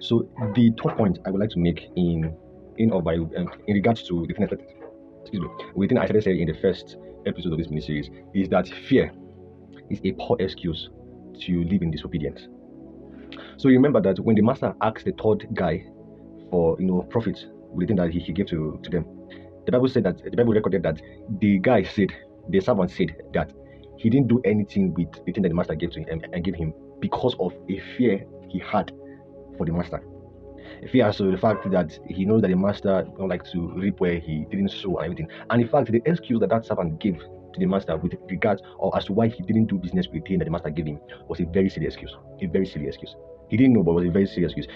So the third point I would like to make in regards to the thing I started saying in the first episode of this miniseries is that fear is a poor excuse to live in disobedience. So you remember that when the master asked the third guy for profit with the thing that he gave to them, the Bible recorded that the servant said that he didn't do anything with the thing that the master gave to him and gave him because of a fear he had for the master. A fear as to the fact that he knows that the master don't like to reap where he didn't sow and everything. And in fact, the excuse that servant gave to the master with regards or as to why he didn't do business with the thing that the master gave him was a very silly excuse. A very silly excuse. He didn't know, but it was a very serious excuse.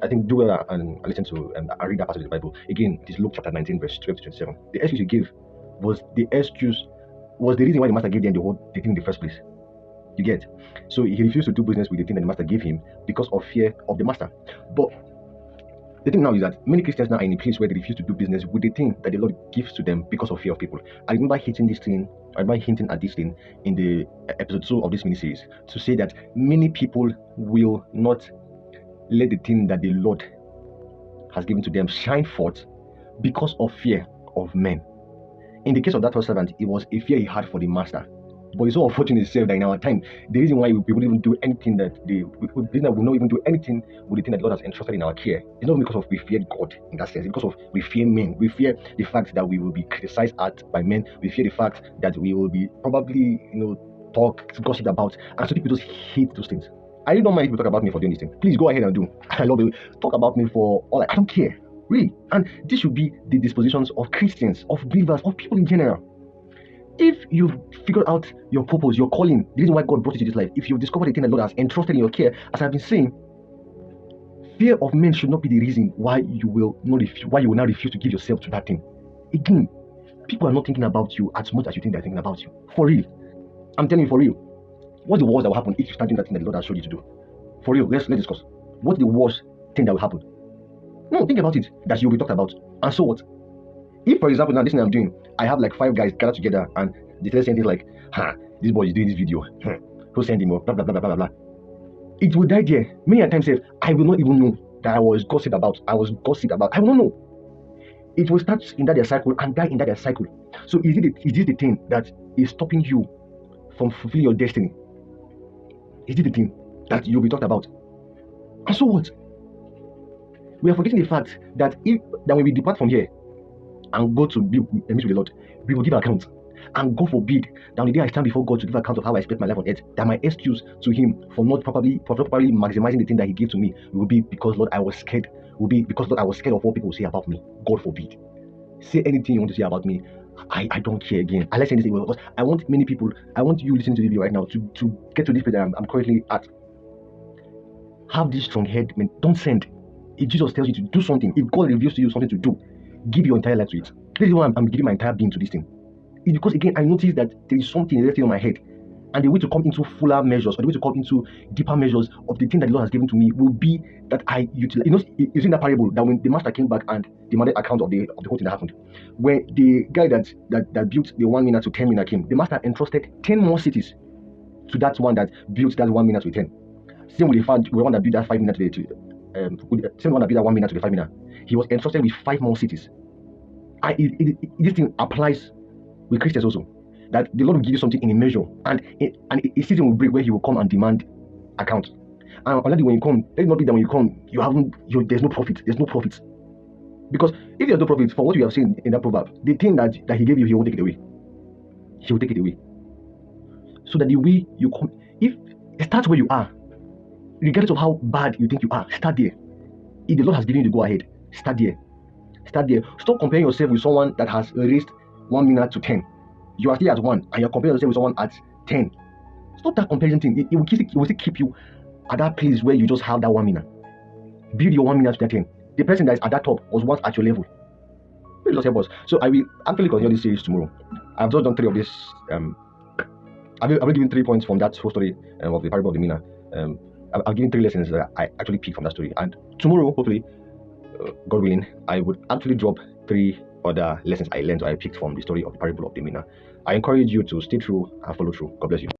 I think do well and listen to and read that passage of the Bible again. It is Luke chapter 19, verse 12 to 27. The excuse he gave was the reason why the master gave them the thing in the first place. You get? So he refused to do business with the thing that the master gave him because of fear of the master. But the thing now is that many Christians now are in a place where they refuse to do business with the thing that the Lord gives to them because of fear of people. I remember hinting at this thing in the episode 2 of this miniseries to say that many people will not let the thing that the Lord has given to them shine forth because of fear of men. In the case of that first servant, it was a fear he had for the master. But it's so unfortunate itself that in our time, the reason why we wouldn't even do anything we will not even do anything with the thing that the Lord has entrusted in our care. It's not because of we fear God in that sense. It's because of we fear men. We fear the fact that we will be criticized by men. We fear the fact that we will be probably gossiped about. And so people just hate those things. I really don't mind if people talk about me for doing this thing. Please go ahead and do. I love it. Talk about me for all. I don't care. Really. And this should be the dispositions of Christians, of believers, of people in general. If you've figured out your purpose, your calling, the reason why God brought you to this life, if you've discovered the thing that Lord has entrusted in your care, as I've been saying, fear of men should not be the reason why you will now refuse to give yourself to that thing. Again, people are not thinking about you as much as you think they're thinking about you. For real. I'm telling you, for real. What's the worst that will happen if you start doing that thing that the Lord has showed you to do? For real, let's discuss. What's the worst thing that will happen? No, think about it, that you'll be talked about. And so what? If, for example, now this thing I'm doing, I have like 5 guys gathered together and they start saying things like, this boy is doing this video. Who sent him? Blah, blah, blah, blah, blah, blah. It will die there. Many a times, I will not even know that I was gossiped about. I will not know. It will start in that their cycle and die in that their cycle. So is it the thing that is stopping you from fulfilling your destiny? Is it the thing that you'll be talked about? And so what? We are forgetting the fact that when we depart from here and go to meet with the Lord, we will give account. And God forbid that on the day I stand before God to give account of how I spent my life on earth, that my excuse to Him for not properly maximizing the thing that He gave to me will be because Lord, I was scared. Will be because Lord, I was scared of what people will say about me. God forbid. Say anything you want to say about me. I don't care again. I like saying this because I want you listening to the video right now to get to this place that I'm currently at. Have this strong head, man. Don't send. If Jesus tells you to do something, if God reveals to you something to do, give your entire life to it. This is why I'm giving my entire being to this thing. It's because again I noticed that there is something resting on my head, and the way to come into fuller measures, or the way to come into deeper measures of the thing that the Lord has given to me will be that I utilize. It's in that parable that when the master came back and demanded account of the whole thing that happened, when the guy that built the 1 mina to 10 mina came, the master entrusted 10 more cities to that one that built that 1 mina to 10. Same with the one that built that 5 mina to the same one that built that 1 mina to the 5 mina. He was entrusted with 5 more cities. This thing applies with Christians also, that the Lord will give you something in a measure, and a season will break where He will come and demand account. And already when you come, let it not be that when you come, there's no profit. There's no profit, because if there's no profit for what you have seen in that proverb, the thing that He gave you, He won't take it away. He will take it away. So that the way you come, if it starts where you are, regardless of how bad you think you are, start there. If the Lord has given you the go ahead, start there. Start there. Stop comparing yourself with someone that has raised 1 mina to 10. You are still at 1 and you're comparing yourself with someone at 10. Stop that comparison thing. It will still keep you at that place where you just have that 1 mina. Build your 1 mina to that 10. The person that is at that top was once at your level. Please just help us. So I will actually continue this series tomorrow. I've just done 3 of this. I've given 3 points from that whole story of the parable of the mina. I've given 3 lessons that I actually picked from that story. And tomorrow, hopefully, God willing, I would actually drop 3 other lessons I learned or I picked from the story of the parable of the mina. I encourage you to stay true and follow through. God bless you.